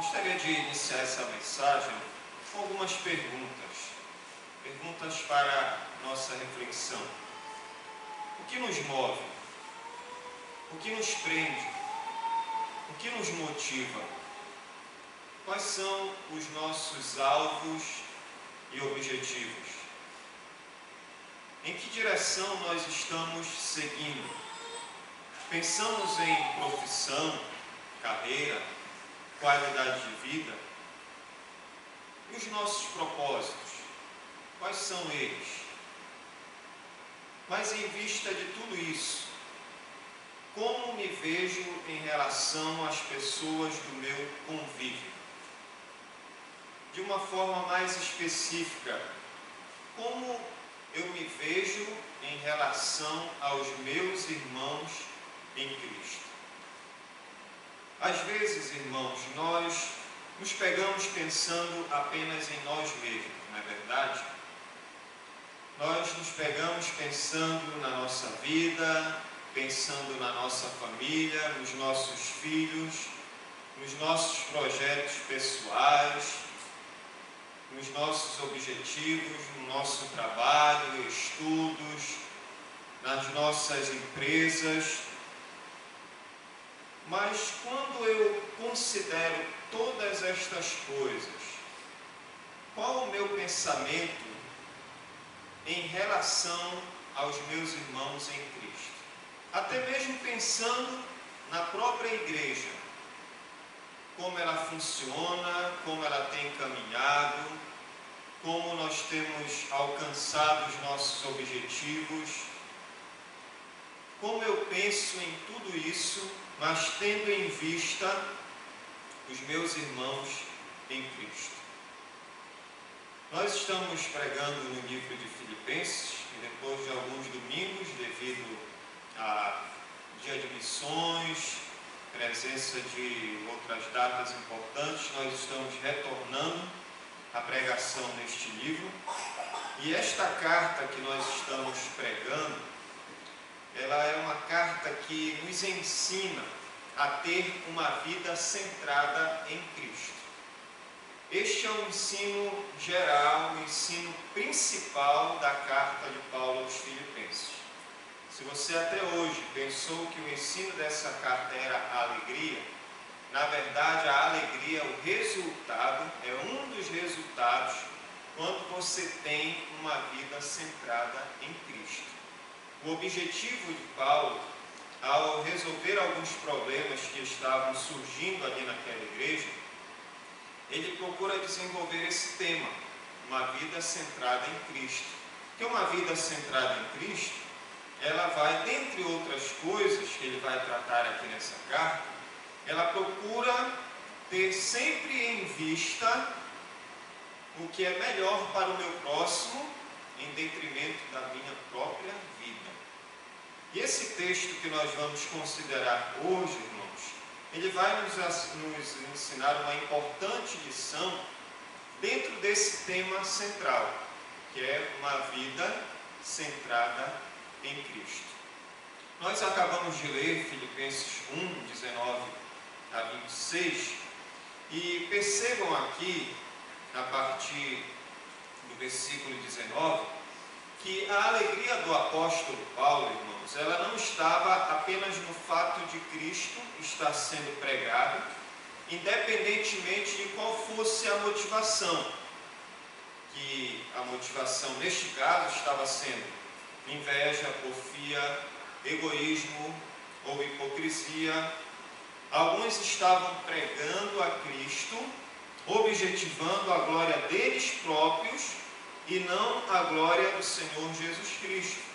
Gostaria de iniciar essa mensagem com algumas perguntas para nossa reflexão. O que nos move? O que nos prende? O que nos motiva? Quais são os nossos alvos e objetivos? Em que direção nós estamos seguindo? Pensamos em profissão, carreira, qualidade de vida? E os nossos propósitos? Quais são eles? Mas em vista de tudo isso, como me vejo em relação às pessoas do meu convívio? De uma forma mais específica, como eu me vejo em relação aos meus irmãos em Cristo? Às vezes, irmãos, nós nos pegamos pensando apenas em nós mesmos, não é verdade? Nós nos pegamos pensando na nossa vida, pensando na nossa família, nos nossos filhos, nos nossos projetos pessoais, nos nossos objetivos, no nosso trabalho, estudos, nas nossas empresas. Mas quando eu considero todas estas coisas, qual o meu pensamento em relação aos meus irmãos em Cristo? Até mesmo pensando na própria igreja, como ela funciona, como ela tem caminhado, como nós temos alcançado os nossos objetivos, como eu penso em tudo isso, mas tendo em vista os meus irmãos em Cristo. Nós estamos pregando no livro de Filipenses, e depois de alguns domingos, devido a dia de missões, presença de outras datas importantes, nós estamos retornando à pregação neste livro. E esta carta que nós estamos pregando, ela é uma carta que nos ensina a ter uma vida centrada em Cristo. Este é o ensino geral, o ensino principal da carta de Paulo aos Filipenses. Se você até hoje pensou que o ensino dessa carta era a alegria, na verdade a alegria, o resultado, é um dos resultados quando você tem uma vida centrada em Cristo. O objetivo de Paulo, ao resolver alguns problemas que estavam surgindo ali naquela igreja, ele procura desenvolver esse tema, uma vida centrada em Cristo. Porque uma vida centrada em Cristo, ela vai, dentre outras coisas que ele vai tratar aqui nessa carta, ela procura ter sempre em vista o que é melhor para o meu próximo, em detrimento da minha própria vida. E esse texto que nós vamos considerar hoje, irmãos, ele vai nos ensinar uma importante lição dentro desse tema central, que é uma vida centrada em Cristo. Nós acabamos de ler Filipenses 1, 19 a 26, e percebam aqui, a partir do versículo 19, que a alegria do apóstolo Paulo, irmãos, ela não estava apenas no fato de Cristo estar sendo pregado, independentemente de qual fosse a motivação, que a motivação neste caso estava sendo inveja, porfia, egoísmo ou hipocrisia. Alguns estavam pregando a Cristo, objetivando a glória deles próprios e não a glória do Senhor Jesus Cristo.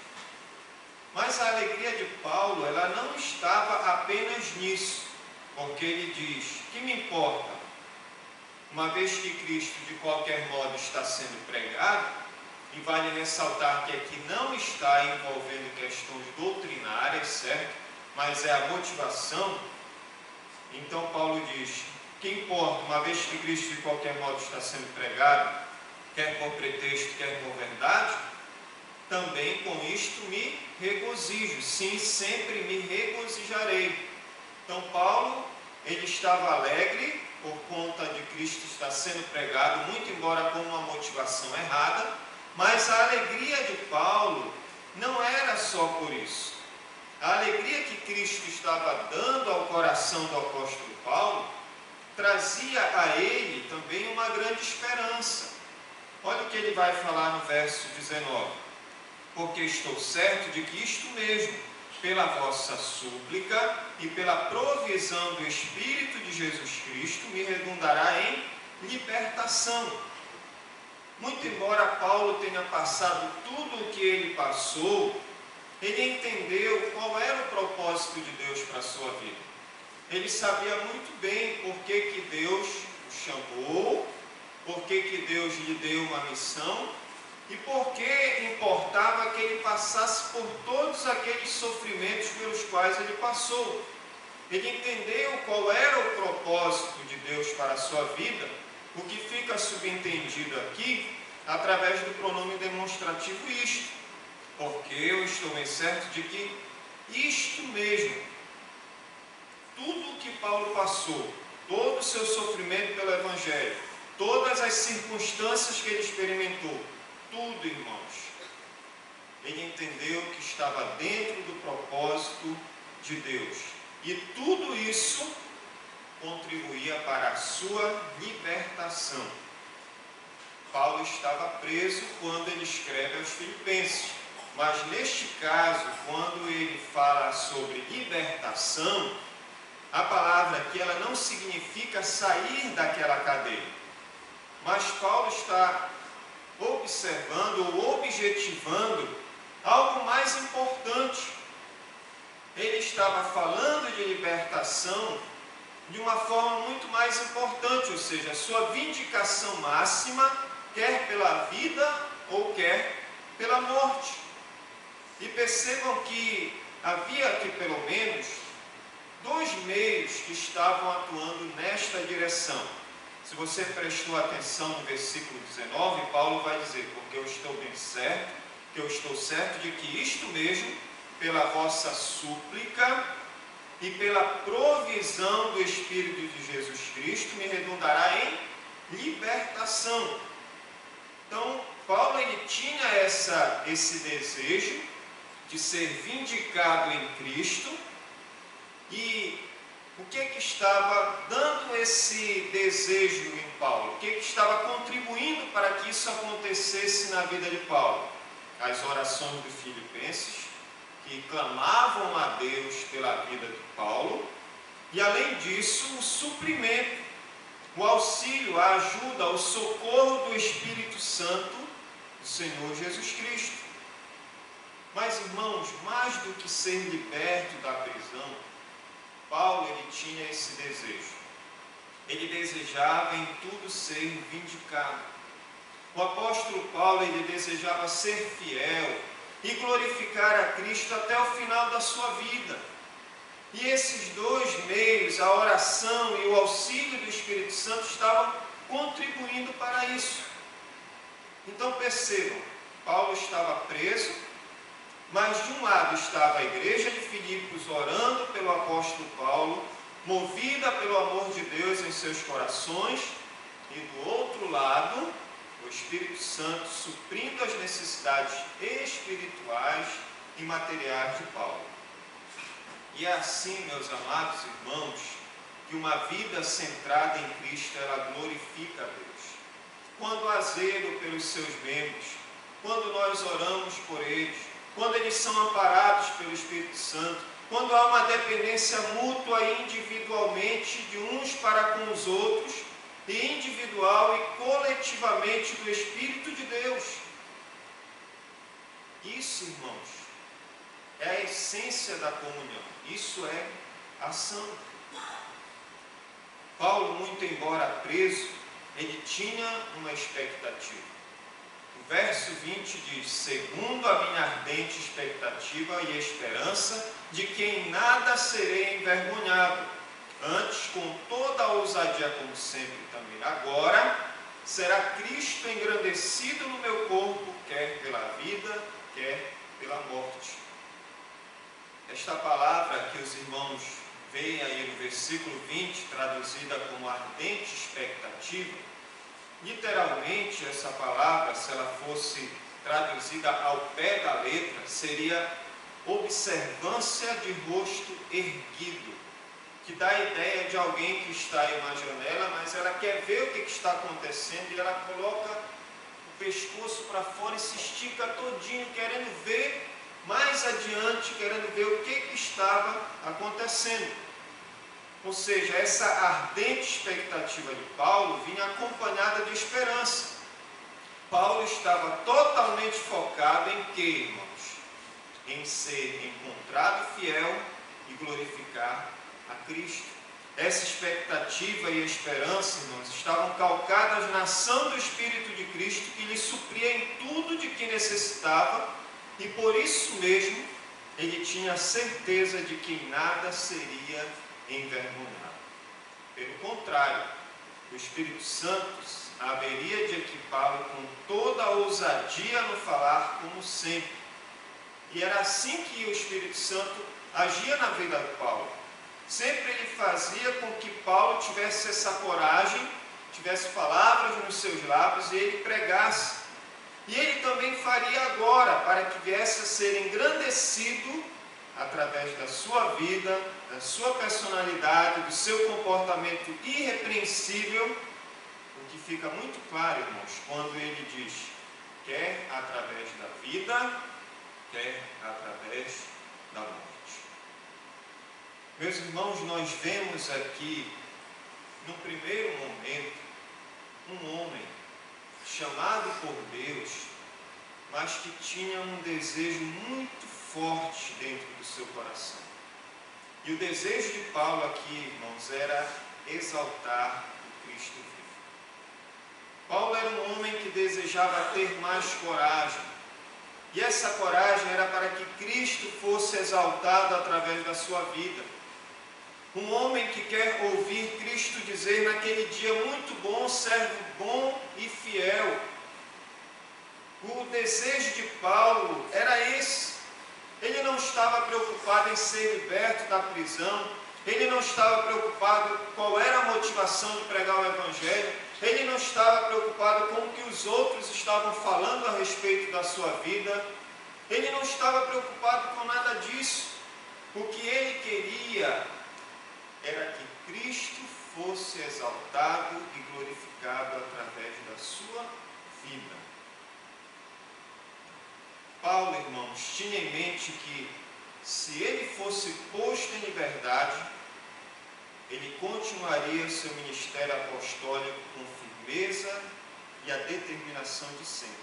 Mas a alegria de Paulo, ela não estava apenas nisso, porque ele diz: que me importa, uma vez que Cristo de qualquer modo está sendo pregado, e vale ressaltar que aqui não está envolvendo questões doutrinárias, certo? Mas é a motivação. Então Paulo diz: que importa, uma vez que Cristo de qualquer modo está sendo pregado, quer por pretexto, quer por verdade, também com isto me regozijo, sim, sempre me regozijarei. Então Paulo, ele estava alegre por conta de Cristo estar sendo pregado, muito embora com uma motivação errada, mas a alegria de Paulo não era só por isso. A alegria que Cristo estava dando ao coração do apóstolo Paulo trazia a ele também uma grande esperança. Olha o que ele vai falar no verso 19. Porque estou certo de que isto mesmo, pela vossa súplica e pela provisão do Espírito de Jesus Cristo, me redundará em libertação. Muito embora Paulo tenha passado tudo o que ele passou, ele entendeu qual era o propósito de Deus para a sua vida. Ele sabia muito bem por que Deus o chamou, por que Deus lhe deu uma missão e por que importava que ele passasse por todos aqueles sofrimentos pelos quais ele passou. Ele entendeu qual era o propósito de Deus para a sua vida, o que fica subentendido aqui através do pronome demonstrativo isto. Porque eu estou bem certo de que isto mesmo, tudo o que Paulo passou, todo o seu sofrimento pelo Evangelho, todas as circunstâncias que ele experimentou, tudo, irmãos, ele entendeu que estava dentro do propósito de Deus. E tudo isso contribuía para a sua libertação. Paulo estava preso quando ele escreve aos Filipenses. Mas neste caso, quando ele fala sobre libertação, a palavra aqui ela não significa sair daquela cadeia. Mas Paulo está observando ou objetivando algo mais importante. Ele estava falando de libertação de uma forma muito mais importante, ou seja, a sua vindicação máxima, quer pela vida ou quer pela morte. E percebam que havia aqui pelo menos dois meios que estavam atuando nesta direção. Se você prestou atenção no versículo 19, Paulo vai dizer, porque eu estou bem certo, que eu estou certo de que isto mesmo, pela vossa súplica e pela provisão do Espírito de Jesus Cristo, me redundará em libertação. Então, Paulo ele tinha esse desejo de ser vindicado em Cristo. E o que estava dando esse desejo em Paulo? O que estava contribuindo para que isso acontecesse na vida de Paulo? As orações dos Filipenses, que clamavam a Deus pela vida de Paulo, e além disso, o suprimento, o auxílio, a ajuda, o socorro do Espírito Santo, do Senhor Jesus Cristo. Mas, irmãos, mais do que ser liberto da prisão, Paulo ele tinha esse desejo. Ele desejava em tudo ser vindicado. O apóstolo Paulo ele desejava ser fiel e glorificar a Cristo até o final da sua vida. E esses dois meios, a oração e o auxílio do Espírito Santo, estavam contribuindo para isso. Então percebam, Paulo estava preso, mas de um lado estava a igreja de Filipos orando pelo apóstolo Paulo, movida pelo amor de Deus em seus corações, e do outro lado, o Espírito Santo suprindo as necessidades espirituais e materiais de Paulo. E é assim, meus amados irmãos, que uma vida centrada em Cristo, ela glorifica a Deus. Quando há zelo pelos seus membros, quando nós oramos por eles, quando eles são amparados pelo Espírito Santo, quando há uma dependência mútua e individualmente de uns para com os outros, e individual e coletivamente do Espírito de Deus. Isso, irmãos, é a essência da comunhão. Isso é ação. Paulo, muito embora preso, ele tinha uma expectativa. O verso 20 diz: segundo a minha ardente expectativa e esperança de que em nada serei envergonhado, antes com toda a ousadia como sempre também agora, será Cristo engrandecido no meu corpo, quer pela vida, quer pela morte. Esta palavra que os irmãos vem aí no versículo 20, traduzida como ardente expectativa, literalmente essa palavra, se ela fosse traduzida ao pé da letra, seria observância de rosto erguido, que dá a ideia de alguém que está em uma janela, mas ela quer ver o que está acontecendo e ela coloca o pescoço para fora e se estica todinho, querendo ver mais adiante, querendo ver o que estava acontecendo. Ou seja, essa ardente expectativa de Paulo vinha acompanhada de esperança. Paulo estava totalmente focado em quê, irmãos? Em ser encontrado fiel e glorificar a Cristo. Essa expectativa e esperança, irmãos, estavam calcadas na ação do Espírito de Cristo, que lhe supria em tudo de que necessitava, e por isso mesmo ele tinha certeza de que em nada seria envergonhado. Pelo contrário, o Espírito Santo haveria de equipá-lo com toda a ousadia no falar, como sempre. E era assim que o Espírito Santo agia na vida de Paulo. Sempre ele fazia com que Paulo tivesse essa coragem, tivesse palavras nos seus lábios e ele pregasse. E ele também faria agora, para que viesse a ser engrandecido através da sua vida, da sua personalidade, do seu comportamento irrepreensível, o que fica muito claro, irmãos, quando ele diz, quer através da vida, quer através da morte. Meus irmãos, nós vemos aqui, no primeiro momento, um homem chamado por Deus, mas que tinha um desejo muito forte dentro do seu coração. E o desejo de Paulo aqui, irmãos, era exaltar o Cristo vivo. Paulo era um homem que desejava ter mais coragem. E essa coragem era para que Cristo fosse exaltado através da sua vida. Um homem que quer ouvir Cristo dizer naquele dia, muito bom, servo bom e fiel. O desejo de Paulo era esse. Ele não estava preocupado em ser liberto da prisão. Ele não estava preocupado qual era a motivação de pregar o Evangelho. Ele não estava preocupado com o que os outros estavam falando a respeito da sua vida. Ele não estava preocupado com nada disso. O que ele queria era que Cristo fosse exaltado e glorificado através da sua vida. Paulo, irmãos, tinha em mente que se ele fosse posto em liberdade, ele continuaria seu ministério apostólico com firmeza e a determinação de sempre.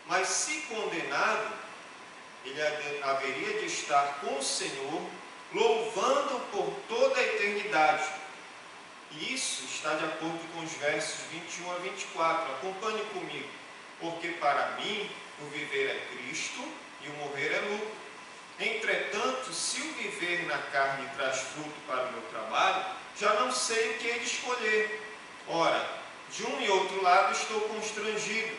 Mas se condenado, ele haveria de estar com o Senhor, louvando por toda a eternidade. E isso está de acordo com os versos 21 a 24. Acompanhe comigo. Porque para mim o viver é Cristo e o morrer é lucro. Entretanto, se o viver na carne traz fruto para o meu trabalho, já não sei o que hei de escolher. Ora, de um e outro lado estou constrangido,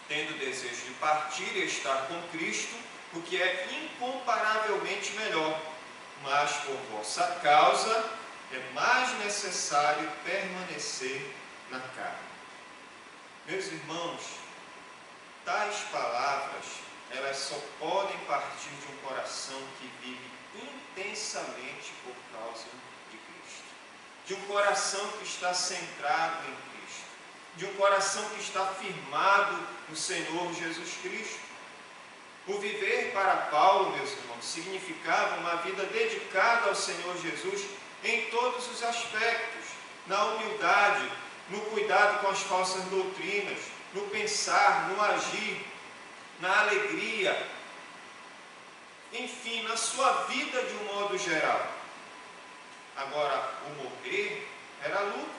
tendo desejo de partir e estar com Cristo, o que é incomparavelmente melhor. Mas por vossa causa é mais necessário permanecer na carne. Meus irmãos, tais palavras, elas só podem partir de um coração que vive intensamente por causa de Cristo. De um coração que está centrado em Cristo. De um coração que está firmado no Senhor Jesus Cristo. O viver para Paulo, meus irmãos, significava uma vida dedicada ao Senhor Jesus em todos os aspectos, na humildade, no cuidado com as falsas doutrinas, no pensar, no agir, na alegria, enfim, na sua vida de um modo geral. Agora, o morrer era lucro,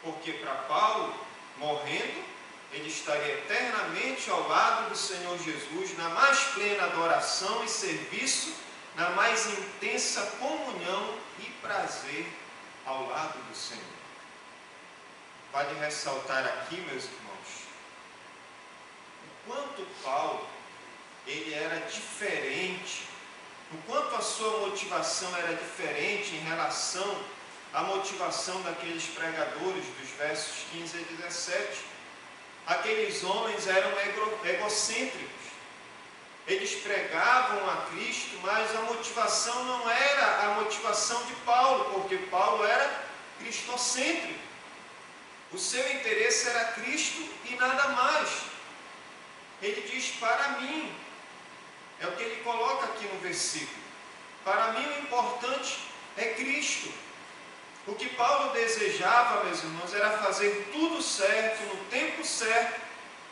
porque para Paulo, morrendo, ele estaria eternamente ao lado do Senhor Jesus, na mais plena adoração e serviço, na mais intensa comunhão e prazer ao lado do Senhor. Vale ressaltar aqui, meus irmãos, o quanto Paulo, ele era diferente, o quanto a sua motivação era diferente em relação à motivação daqueles pregadores dos versos 15 a 17. Aqueles homens eram egocêntricos. Eles pregavam a Cristo, mas a motivação não era a motivação de Paulo, porque Paulo era cristocêntrico. O seu interesse era Cristo e nada mais. Ele diz: para mim, é o que ele coloca aqui no versículo, para mim o importante é Cristo. O que Paulo desejava, meus irmãos, era fazer tudo certo, no tempo certo,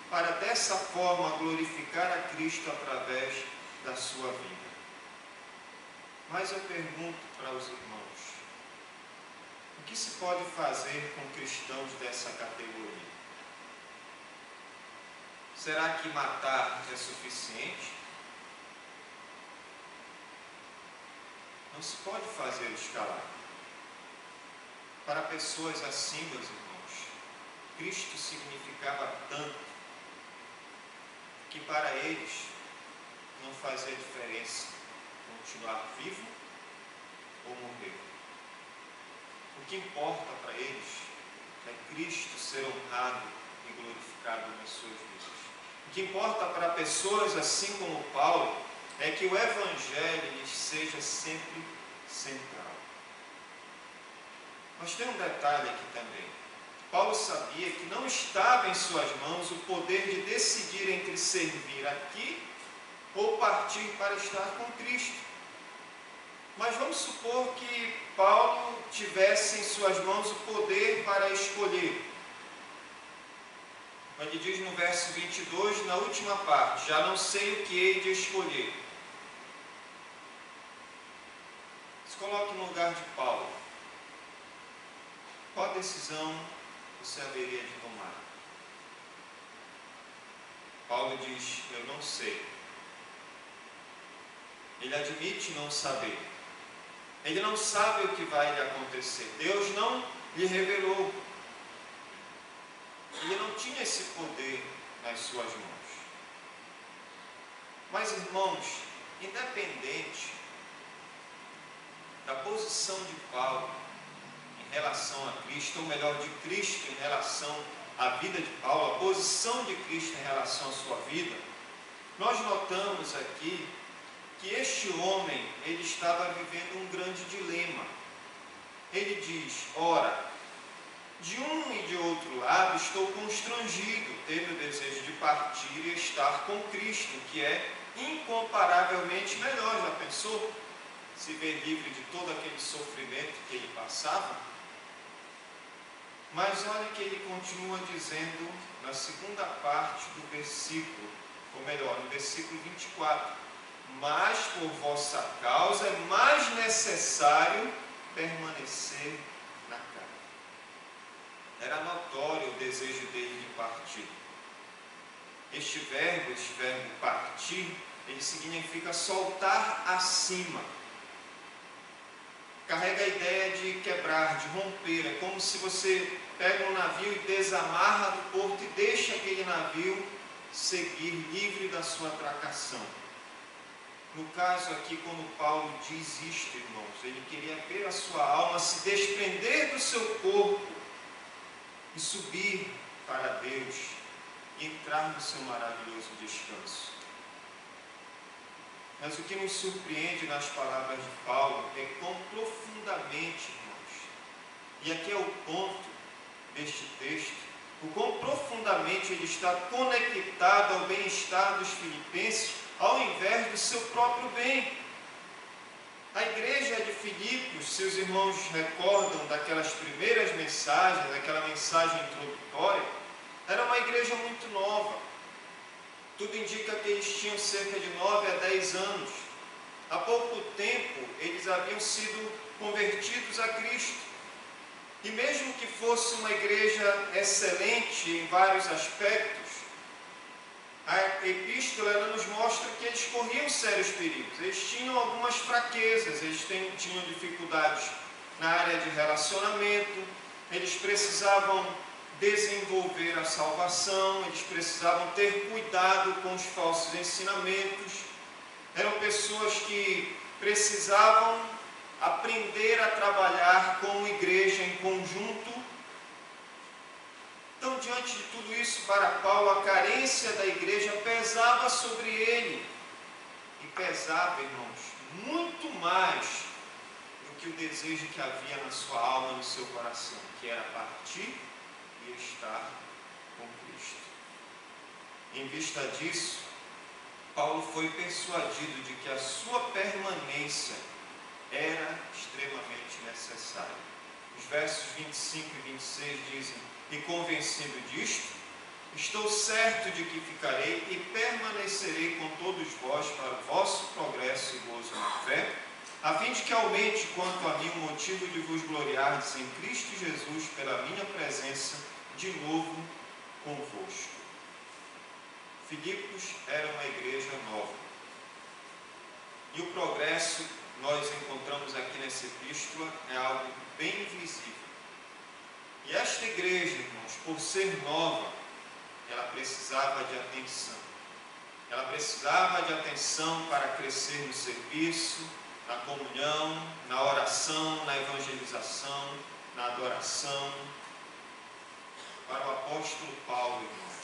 para dessa forma glorificar a Cristo através da sua vida. Mas eu pergunto para os irmãos: o que se pode fazer com cristãos dessa categoria? Será que matar é suficiente? Não se pode fazer escalar. Para pessoas assim, meus irmãos, Cristo significava tanto que para eles não fazia diferença continuar vivo ou morrer. O que importa para eles é Cristo ser honrado e glorificado nas suas vidas. O que importa para pessoas assim como Paulo é que o Evangelho lhes seja sempre central. Mas tem um detalhe aqui também. Paulo sabia que não estava em suas mãos o poder de decidir entre servir aqui ou partir para estar com Cristo. Mas vamos supor que Paulo tivesse em suas mãos o poder para escolher. Ele diz no verso 22, na última parte: já não sei o que hei de escolher. Se coloque no lugar de Paulo. Qual decisão você haveria de tomar? Paulo diz: eu não sei. Ele admite não saber. Ele não sabe o que vai lhe acontecer. Deus não lhe revelou. Ele não tinha esse poder nas suas mãos. Mas, irmãos, independente da posição de Paulo em relação a Cristo, ou melhor, de Cristo em relação à vida de Paulo, a posição de Cristo em relação à sua vida, nós notamos aqui que este homem, ele estava vivendo um grande dilema. Ele diz: ora, de um e de outro lado estou constrangido, teve o desejo de partir e estar com Cristo, que é incomparavelmente melhor. Já pensou? Se ver livre de todo aquele sofrimento que ele passava? Mas olha que ele continua dizendo na segunda parte do versículo, ou melhor, no versículo 24: mas por vossa causa é mais necessário permanecer na carne. Era notório o desejo dele de partir. Este verbo partir, ele significa soltar acima. Carrega a ideia de quebrar, de romper. É como se você pega um navio e desamarra do porto e deixa aquele navio seguir livre da sua atracação. No caso aqui, quando Paulo diz isto, irmãos, ele queria ver a sua alma se desprender do seu corpo e subir para Deus e entrar no seu maravilhoso descanso. Mas o que nos surpreende nas palavras de Paulo é quão profundamente, irmãos, e aqui é o ponto deste texto, o quão profundamente ele está conectado ao bem-estar dos filipenses, ao invés do seu próprio bem. A igreja de Filipos, seus irmãos recordam daquelas primeiras mensagens, daquela mensagem introdutória, era uma igreja muito nova. Tudo indica que eles tinham cerca de 9 a 10 anos. Há pouco tempo, eles haviam sido convertidos a Cristo. E mesmo que fosse uma igreja excelente em vários aspectos, a epístola ela nos mostra que eles corriam sérios perigos. Eles tinham algumas fraquezas, eles tinham dificuldades na área de relacionamento, eles precisavam desenvolver a salvação, eles precisavam ter cuidado com os falsos ensinamentos. Eram pessoas que precisavam aprender a trabalhar como igreja em conjunto. Então, diante de tudo isso, para Paulo, a carência da igreja pesava sobre ele. E pesava, irmãos, muito mais do que o desejo que havia na sua alma, no seu coração, que era partir e estar com Cristo. Em vista disso, Paulo foi persuadido de que a sua permanência era extremamente necessária. Os versos 25 e 26 dizem: e convencido disto, estou certo de que ficarei e permanecerei com todos vós para o vosso progresso e gozo na fé, a fim de que aumente quanto a mim o motivo de vos gloriardes em Cristo Jesus pela minha presença de novo convosco. Filipos era uma igreja nova. E o progresso, nós encontramos aqui nessa epístola, é algo bem visível. E esta igreja, irmãos, por ser nova, ela precisava de atenção. Ela precisava de atenção para crescer no serviço, na comunhão, na oração, na evangelização, na adoração. Para o apóstolo Paulo, irmãos,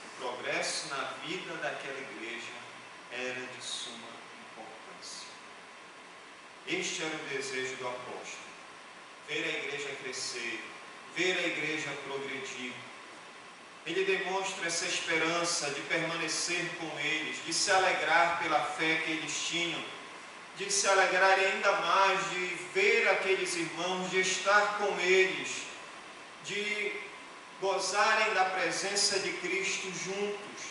o progresso na vida daquela igreja era de suma importância. Este era o desejo do apóstolo: ver a igreja crescer, ver a igreja progredir. Ele demonstra essa esperança de permanecer com eles, de se alegrar pela fé que eles tinham, de se alegrar ainda mais de ver aqueles irmãos, de estar com eles, de gozarem da presença de Cristo juntos.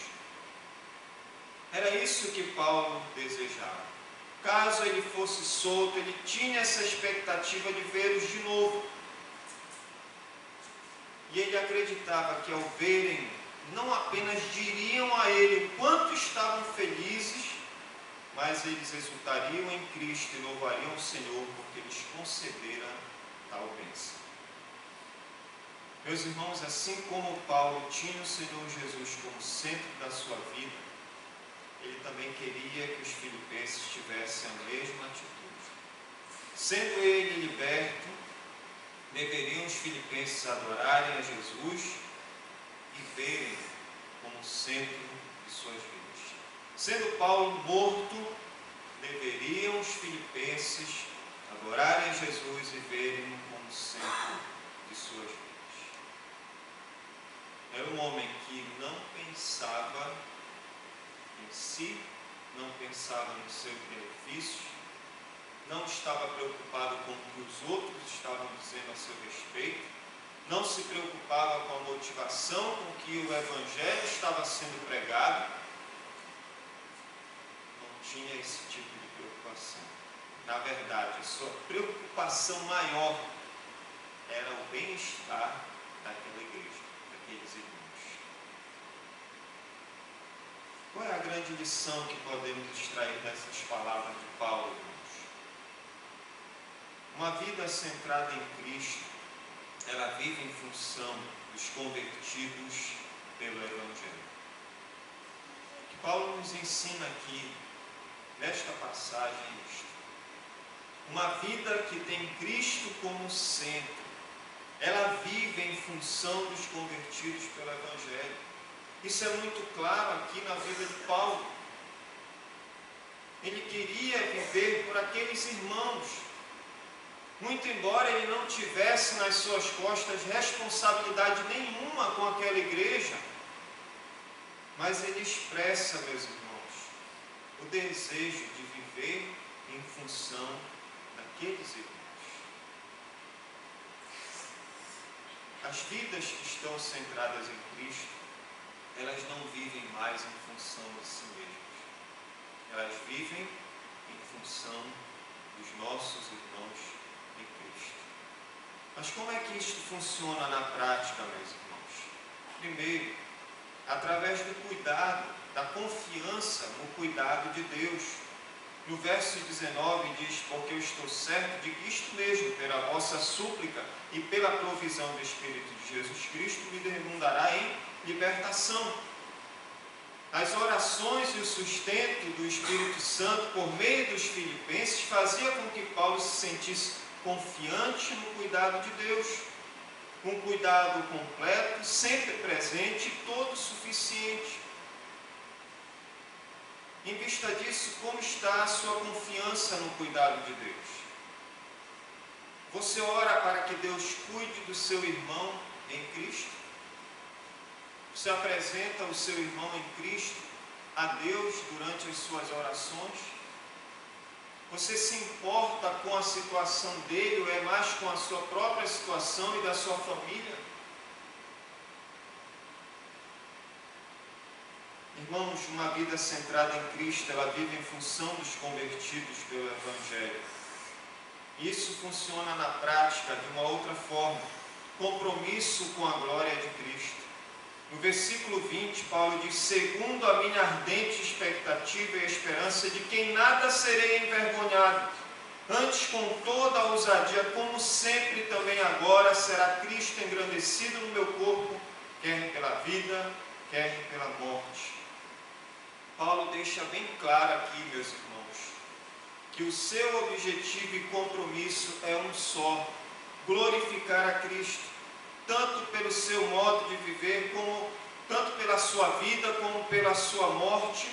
Era isso que Paulo desejava. Caso ele fosse solto, ele tinha essa expectativa de vê-los de novo. E ele acreditava que ao verem, não apenas diriam a ele o quanto estavam felizes, mas eles exultariam em Cristo e louvariam o Senhor porque eles concederam tal bênção. Meus irmãos, assim como Paulo tinha o Senhor Jesus como centro da sua vida, ele também queria que os filipenses tivessem a mesma atitude. Sendo ele liberto, deveriam os filipenses adorarem a Jesus e verem como centro de suas vidas. Sendo Paulo morto, deveriam os filipenses adorarem a Jesus e verem como centro de suas vidas. Era um homem que não pensava em si, não pensava no seu benefício, não estava preocupado com o que os outros estavam dizendo a seu respeito, não se preocupava com a motivação com que o Evangelho estava sendo pregado, não tinha esse tipo de preocupação. Na verdade, a sua preocupação maior era o bem-estar daquela igreja, daqueles irmãos. Qual é a grande lição que podemos extrair dessas palavras de Paulo, irmãos? Uma vida centrada em Cristo, ela vive em função dos convertidos pelo Evangelho. O que Paulo nos ensina aqui, nesta passagem, é isto. Uma vida que tem Cristo como centro, ela vive em função dos convertidos pelo Evangelho. Isso é muito claro aqui na vida de Paulo. Ele queria viver por aqueles irmãos. Muito embora ele não tivesse nas suas costas responsabilidade nenhuma com aquela igreja, mas ele expressa, meus irmãos, o desejo de viver em função daqueles irmãos. As vidas que estão centradas em Cristo, elas não vivem mais em função de si mesmas. Elas vivem em função dos nossos irmãos em Cristo. Mas como é que isso funciona na prática, meus irmãos? Primeiro, através do cuidado, da confiança no cuidado de Deus. No verso 19 diz: porque eu estou certo de que isto mesmo, pela vossa súplica e pela provisão do Espírito de Jesus Cristo, me redundará em libertação. as orações e o sustento do Espírito Santo por meio dos filipenses fazia com que Paulo se sentisse confiante no cuidado de Deus, um cuidado completo, sempre presente e todo suficiente. Em vista disso, como está a sua confiança no cuidado de Deus? Você ora para que Deus cuide do seu irmão em Cristo? Você apresenta o seu irmão em Cristo a Deus durante as suas orações? Você se importa com a situação dele ou é mais com a sua própria situação e da sua família? Irmãos, uma vida centrada em Cristo, ela vive em função dos convertidos pelo Evangelho. Isso funciona na prática de uma outra forma, compromisso com a glória de Cristo. No versículo 20, Paulo diz: segundo a minha ardente expectativa e esperança de que em nada serei envergonhado, antes com toda a ousadia, como sempre também agora, será Cristo engrandecido no meu corpo, quer pela vida, quer pela morte. Paulo deixa bem claro aqui, meus irmãos, que o seu objetivo e compromisso é um só: glorificar a Cristo, tanto pelo seu modo de viver, tanto pela sua vida, como pela sua morte.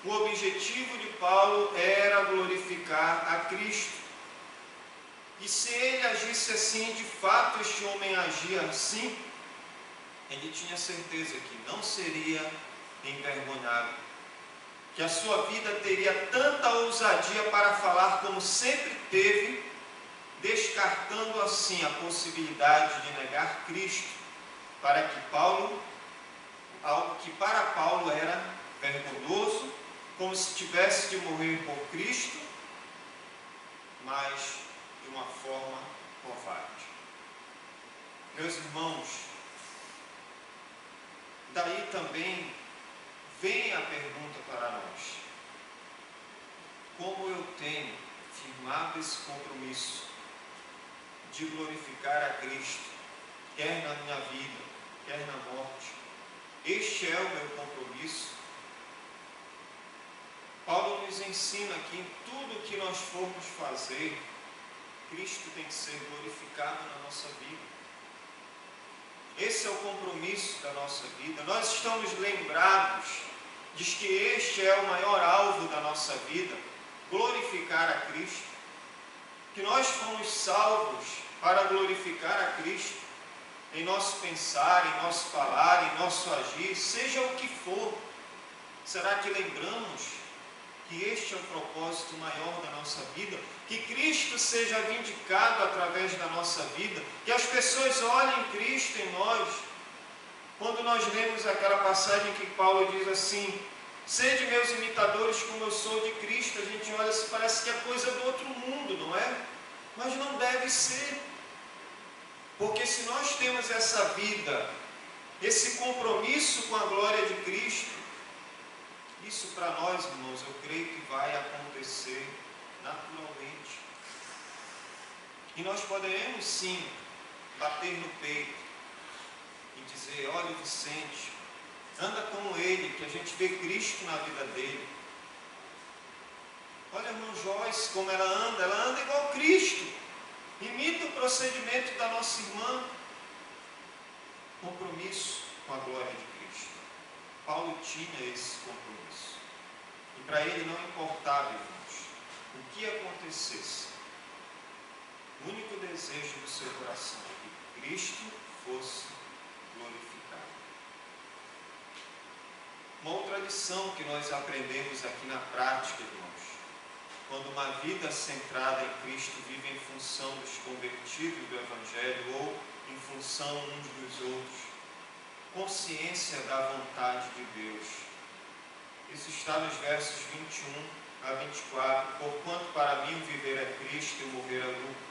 O objetivo de Paulo era glorificar a Cristo. E se ele agisse assim, de fato este homem agia assim, ele tinha certeza que não seria envergonhado, que a sua vida teria tanta ousadia para falar como sempre teve, descartando assim a possibilidade de negar Cristo, para que algo que para Paulo era vergonhoso, como se tivesse de morrer por Cristo, mas de uma forma covarde. Meus irmãos, daí também vem a pergunta para nós: como eu tenho firmado esse compromisso de glorificar a Cristo, quer na minha vida, quer na morte? Este é o meu compromisso. Paulo nos ensina que em tudo que nós formos fazer, Cristo tem que ser glorificado na nossa vida. Esse é o compromisso da nossa vida. Nós estamos lembrados de que este é o maior alvo da nossa vida, glorificar a Cristo. Que nós fomos salvos para glorificar a Cristo, em nosso pensar, em nosso falar, em nosso agir, seja o que for. Será que lembramos que este é o propósito maior da nossa vida? Que Cristo seja vindicado através da nossa vida, que as pessoas olhem Cristo em nós. Quando nós lemos aquela passagem que Paulo diz assim: sede meus imitadores como eu sou de Cristo, a gente olha e parece que é coisa do outro mundo, não é? Mas não deve ser. Porque se nós temos essa vida, esse compromisso com a glória de Cristo, isso para nós, irmãos, eu creio que vai acontecer naturalmente. E nós poderemos sim bater no peito e dizer: olha o Vicente, anda como ele, que a gente vê Cristo na vida dele. Olha a irmã Joyce, como ela anda igual Cristo. Imita o procedimento da nossa irmã. Compromisso com a glória de Cristo. Paulo tinha esse compromisso. E para ele não importava, irmãos, o que acontecesse. O único desejo do seu coração é que Cristo fosse glorificado. Uma outra lição que nós aprendemos aqui na prática, irmãos: quando uma vida centrada em Cristo vive em função dos convertidos do Evangelho ou em função uns dos outros, consciência da vontade de Deus. Isso está nos versos 21 a 24. Porquanto para mim o viver é Cristo e o morrer é lucro.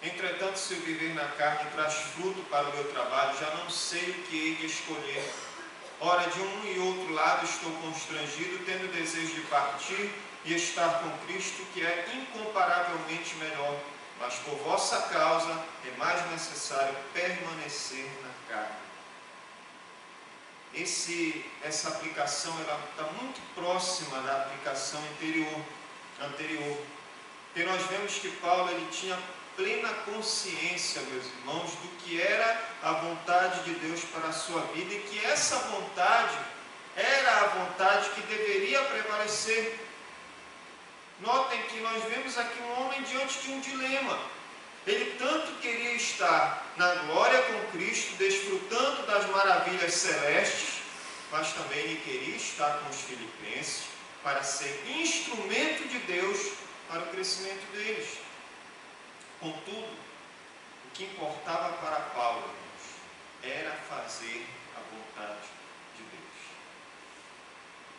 Entretanto, se o viver na carne traz fruto para o meu trabalho, já não sei o que hei de escolher. Ora, de um e outro lado estou constrangido, tendo desejo de partir e estar com Cristo, que é incomparavelmente melhor. Mas por vossa causa é mais necessário permanecer na carne. essa aplicação está muito próxima da aplicação anterior. Porque nós vemos que Paulo ele tinha plena consciência, meus irmãos, do que era a vontade de Deus para a sua vida e que essa vontade era a vontade que deveria prevalecer. Notem que nós vemos aqui um homem diante de um dilema. Ele tanto queria estar na glória com Cristo, desfrutando das maravilhas celestes, mas também ele queria estar com os filipenses para ser instrumento de Deus para o crescimento deles. Contudo, o que importava para Paulo, irmãos, era fazer a vontade de Deus.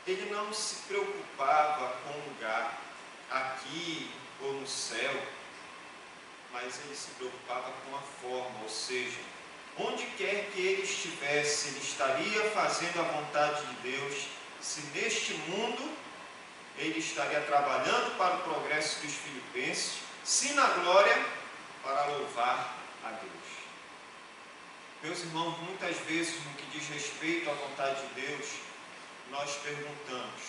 Ele não se preocupava com o lugar aqui ou no céu, mas ele se preocupava com a forma, ou seja, onde quer que ele estivesse, ele estaria fazendo a vontade de Deus, se neste mundo ele estaria trabalhando para o progresso dos filipenses, se na glória, para louvar a Deus. Meus irmãos, muitas vezes no que diz respeito à vontade de Deus, nós perguntamos,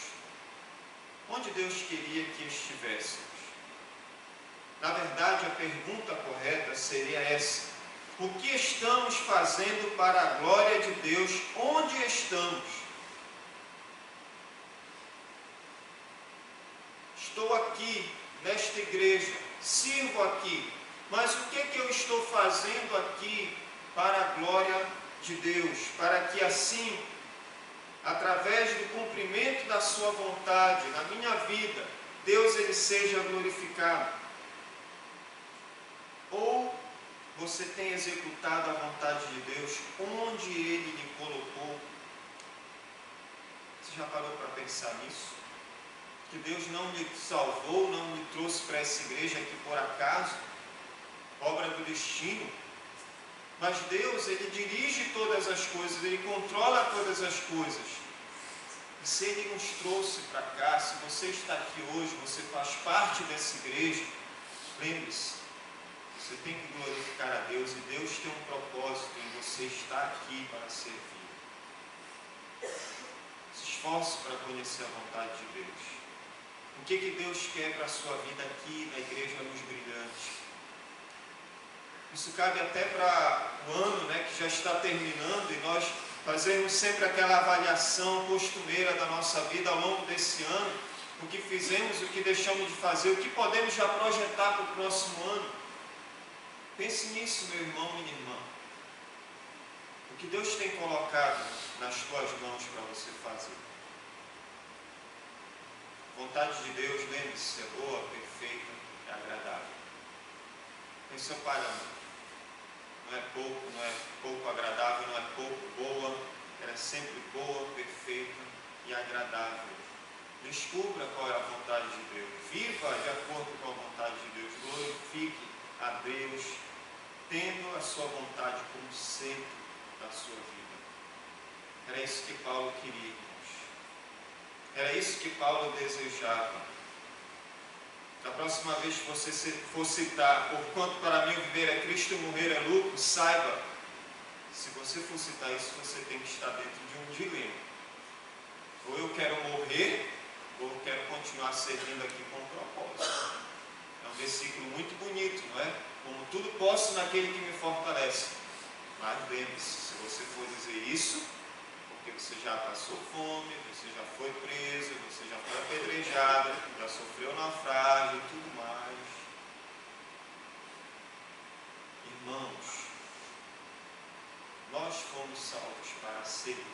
onde Deus queria que estivéssemos? Na verdade, a pergunta correta seria essa: o que estamos fazendo para a glória de Deus? Onde estamos? Estou aqui, nesta igreja, sirvo aqui, mas o que eu estou fazendo aqui para a glória de Deus? Para que assim, através do cumprimento da sua vontade na minha vida, Deus ele seja glorificado. Ou você tem executado a vontade de Deus onde Ele lhe colocou? Você já parou para pensar nisso? Que Deus não lhe salvou, não lhe trouxe para essa igreja aqui por acaso, obra do destino. Mas Deus, Ele dirige todas as coisas, Ele controla todas as coisas. E se Ele nos trouxe para cá, se você está aqui hoje, você faz parte dessa igreja, lembre-se, você tem que glorificar a Deus e Deus tem um propósito em você estar aqui para servir. Se esforce para conhecer a vontade de Deus. O que Deus quer para a sua vida aqui na Igreja Luz Brilhante? Isso cabe até para o ano, que já está terminando, e nós fazemos sempre aquela avaliação costumeira da nossa vida ao longo desse ano, o que fizemos, o que deixamos de fazer, o que podemos já projetar para o próximo ano. Pense nisso, meu irmão, minha irmã. O que Deus tem colocado nas tuas mãos para você fazer. A vontade de Deus, lembre-se, é boa, perfeita e agradável. Tem seu parâmetro. Não é pouco agradável, não é pouco boa. Ela é sempre boa, perfeita e agradável. Descubra qual é a vontade de Deus. Viva de acordo com a vontade de Deus. Glorifique a Deus, tendo a sua vontade como centro da sua vida. Era isso que Paulo queria, irmãos. Era isso que Paulo desejava. Da próxima vez que você for citar, porquanto para mim o viver é Cristo e morrer é lucro, saiba, se você for citar isso, você tem que estar dentro de um dilema. Ou eu quero morrer, ou eu quero continuar servindo aqui com propósito. É um versículo muito bonito, não é? Como tudo posso naquele que me fortalece. Mas lembre-se, se você for dizer isso, porque você já passou fome, você já foi preso, você já foi apedrejado, já sofreu naufrágio e tudo mais. Irmãos, nós fomos salvos para servir.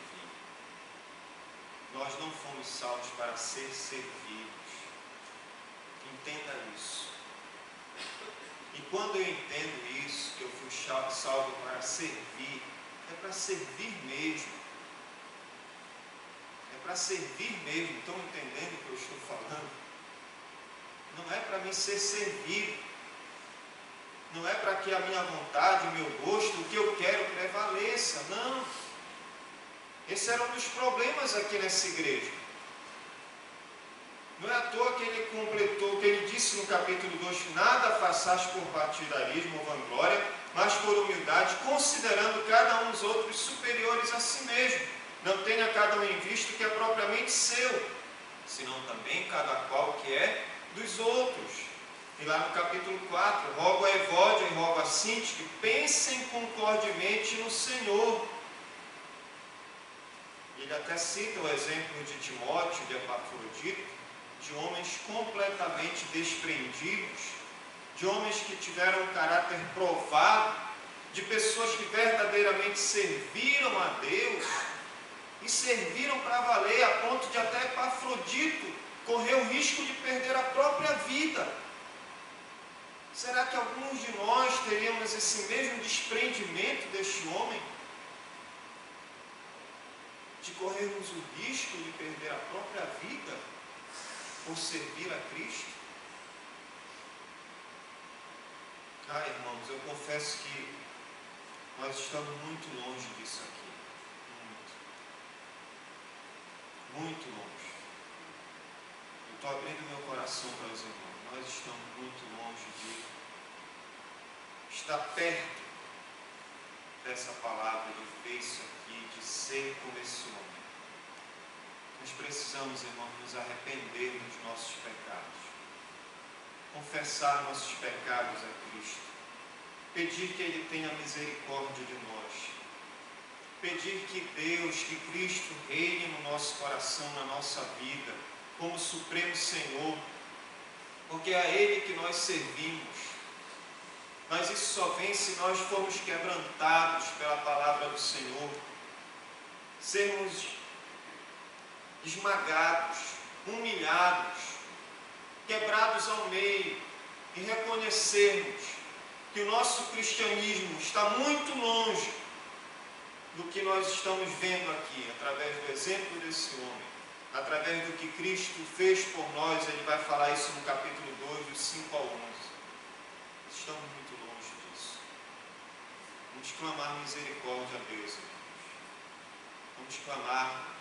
Nós não fomos salvos para ser servidos. Entenda isso. E quando eu entendo isso, que eu fui salvo para servir, é para servir mesmo. É para servir mesmo. Estão entendendo o que eu estou falando? Não é para mim ser servido. Não é para que a minha vontade, o meu gosto, o que eu quero prevaleça. Não. Esse era um dos problemas aqui nessa igreja. Não é à toa que ele completou, que ele disse no capítulo 2, nada façais por partidarismo ou vanglória, mas por humildade, considerando cada um dos outros superiores a si mesmo. não tenha cada um em vista o que é propriamente seu, senão também cada qual que é dos outros. E lá no capítulo 4, rogo a Evódia e rogo a Sinti que pensem concordemente no Senhor. Ele até cita o exemplo de Timóteo, de Epafrodito, de homens completamente desprendidos, de homens que tiveram um caráter provado, de pessoas que verdadeiramente serviram a Deus e serviram para valer, a ponto de até Epafrodito correr o risco de perder a própria vida. Será que alguns de nós teríamos esse mesmo desprendimento deste homem? De corrermos o risco de perder a própria vida por servir a Cristo? Irmãos, eu confesso que nós estamos muito longe disso aqui. Muito longe. Eu estou abrindo meu coração para os irmãos. Nós estamos muito longe de estar perto dessa palavra, de ver isso aqui, de ser como esse homem. Nós precisamos, irmãos, nos arrepender dos nossos pecados, confessar nossos pecados a Cristo, pedir que Ele tenha misericórdia de nós, pedir que Deus, que Cristo reine no nosso coração, na nossa vida, como Supremo Senhor, porque é a Ele que nós servimos. Mas isso só vem se nós formos quebrantados pela palavra do Senhor, sermos esmagados, humilhados, quebrados ao meio e reconhecermos que o nosso cristianismo está muito longe do que nós estamos vendo aqui, através do exemplo desse homem, através do que Cristo fez por nós. Ele vai falar isso no capítulo 2, dos 5 ao 11. Estamos muito longe disso. Vamos clamar misericórdia a Deus, irmãos. Vamos clamar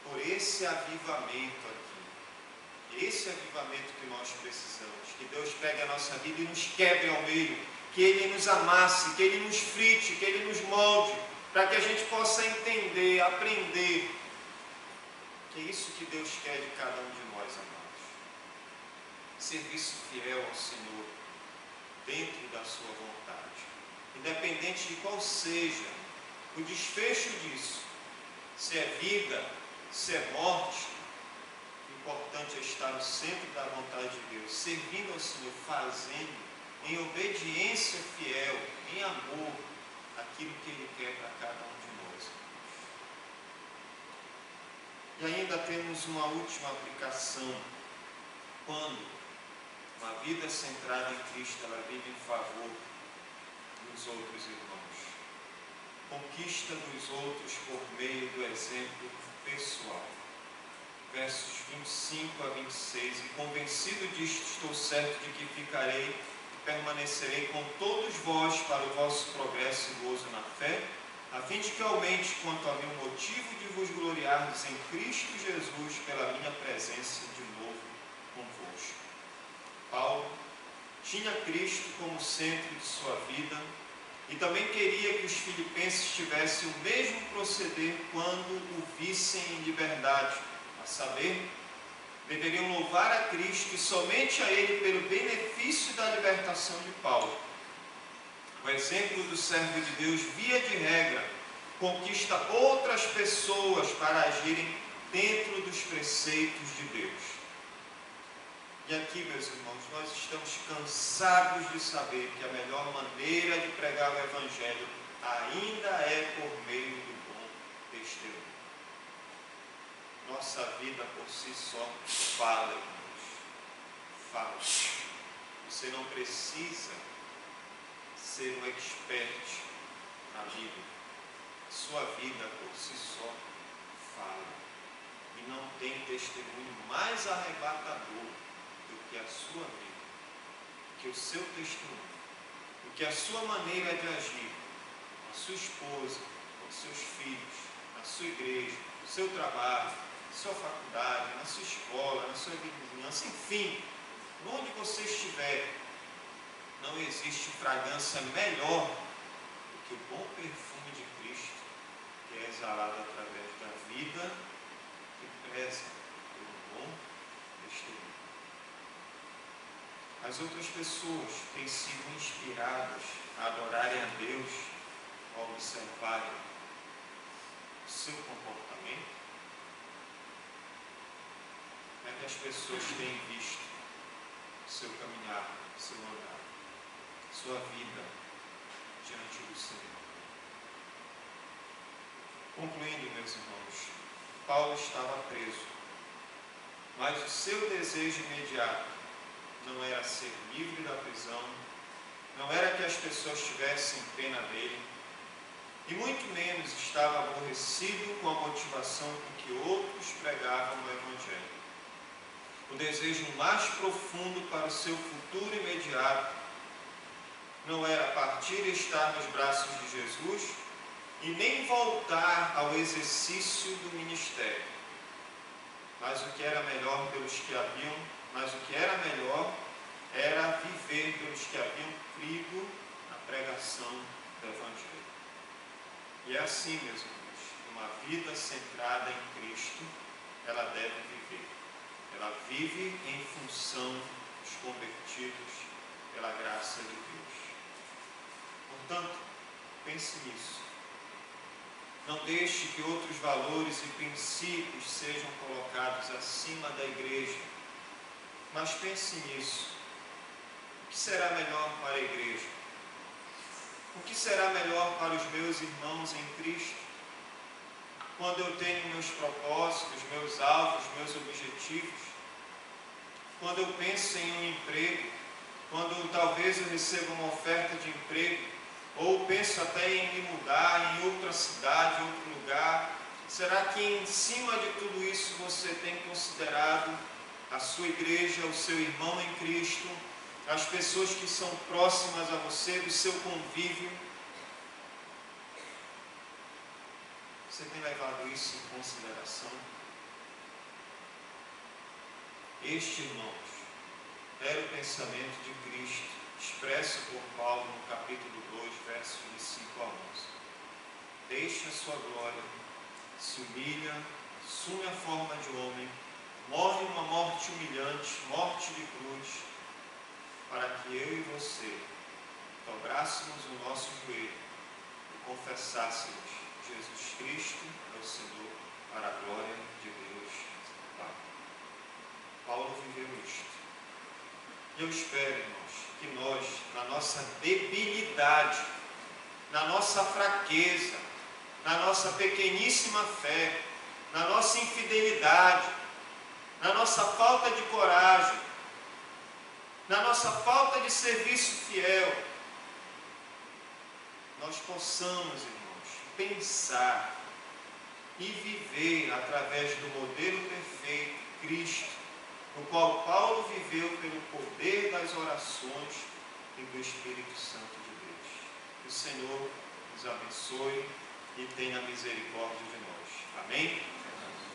por esse avivamento aqui. Esse avivamento que nós precisamos. Que Deus pegue a nossa vida e nos quebre ao meio. Que Ele nos amasse, que Ele nos frite, que Ele nos molde, para que a gente possa entender, aprender, que é isso que Deus quer de cada um de nós, amados. Serviço fiel ao Senhor, dentro da sua vontade, independente de qual seja o desfecho disso, se é vida, se é morte. O importante é estar no centro da vontade de Deus, servindo ao Senhor, fazendo em obediência fiel, em amor, aquilo que Ele quer para cada um de nós. E ainda temos uma última aplicação. Quando uma vida centrada em Cristo, ela vive em favor dos outros irmãos. Conquista dos outros por meio do exemplo pessoal. Versos 25 a 26. E convencido disto, estou certo de que ficarei e permanecerei com todos vós para o vosso progresso e gozo na fé, a fim de que aumente quanto a meu motivo de vos gloriardes em Cristo Jesus pela minha presença de novo convosco. Paulo tinha Cristo como centro de sua vida e também queria que os filipenses tivessem o mesmo proceder quando o vissem em liberdade, a saber, deveriam louvar a Cristo e somente a Ele pelo benefício da libertação de Paulo. O exemplo do servo de Deus, via de regra, conquista outras pessoas para agirem dentro dos preceitos de Deus. E aqui, meus irmãos, nós estamos cansados de saber que a melhor maneira de pregar o Evangelho ainda é por meio do bom testemunho. Nossa vida por si só fala, irmãos. Fala. Você não precisa ser um expert na Bíblia. A sua vida por si só fala. E não tem testemunho mais arrebatador do que a sua vida, do que o seu testemunho, do que a sua maneira de agir, a sua esposa, com seus filhos, na sua igreja, no seu trabalho, na sua faculdade, na sua escola, na sua vizinhança, enfim, onde você estiver. Não existe fragrância melhor do que o bom perfume de Cristo que é exalado através da vida que preza por um bom testemunho. As outras pessoas têm sido inspiradas a adorarem a Deus ao observarem o seu comportamento. Como é que as pessoas têm visto o seu caminhar, o seu andar, sua vida diante do Senhor? Concluindo, meus irmãos, Paulo estava preso, mas o seu desejo imediato não era ser livre da prisão, não era que as pessoas tivessem pena dele, e muito menos estava aborrecido com a motivação com que outros pregavam o Evangelho. O desejo mais profundo para o seu futuro imediato não era partir e estar nos braços de Jesus e nem voltar ao exercício do ministério. Mas o que era melhor pelos que haviam, era viver pelos que haviam crido na pregação do Evangelho. E é assim, meus irmãos, uma vida centrada em Cristo, ela deve viver. Ela vive em função dos convertidos pela graça de Deus. Portanto, pense nisso. Não deixe que outros valores e princípios sejam colocados acima da igreja. Mas pense nisso. O que será melhor para a igreja? O que será melhor para os meus irmãos em Cristo? Quando eu tenho meus propósitos, meus alvos, meus objetivos? Quando eu penso em um emprego? Quando talvez eu receba uma oferta de emprego? Ou penso até em me mudar em outra cidade, em outro lugar? Será que em cima de tudo isso você tem considerado a sua igreja, o seu irmão em Cristo, as pessoas que são próximas a você, do seu convívio? Você tem levado isso em consideração? Este, irmãos, era o pensamento de Cristo, expresso por Paulo no capítulo 2, versos de 5 a 11. Deixa a sua glória, se humilha, assume a forma de homem, morre uma morte humilhante, morte de cruz, para que eu e você dobrássemos o nosso joelho e confessássemos: Jesus Cristo é o Senhor, para a glória de Deus Pai. Paulo viveu isto. E eu espero, irmãos, que nós, na nossa debilidade, na nossa fraqueza, na nossa pequeníssima fé, na nossa infidelidade, na nossa falta de coragem, na nossa falta de serviço fiel, nós possamos, irmãos, pensar e viver através do modelo perfeito, Cristo, no qual Paulo viveu pelo poder das orações e do Espírito Santo de Deus. Que o Senhor nos abençoe e tenha misericórdia de nós. Amém?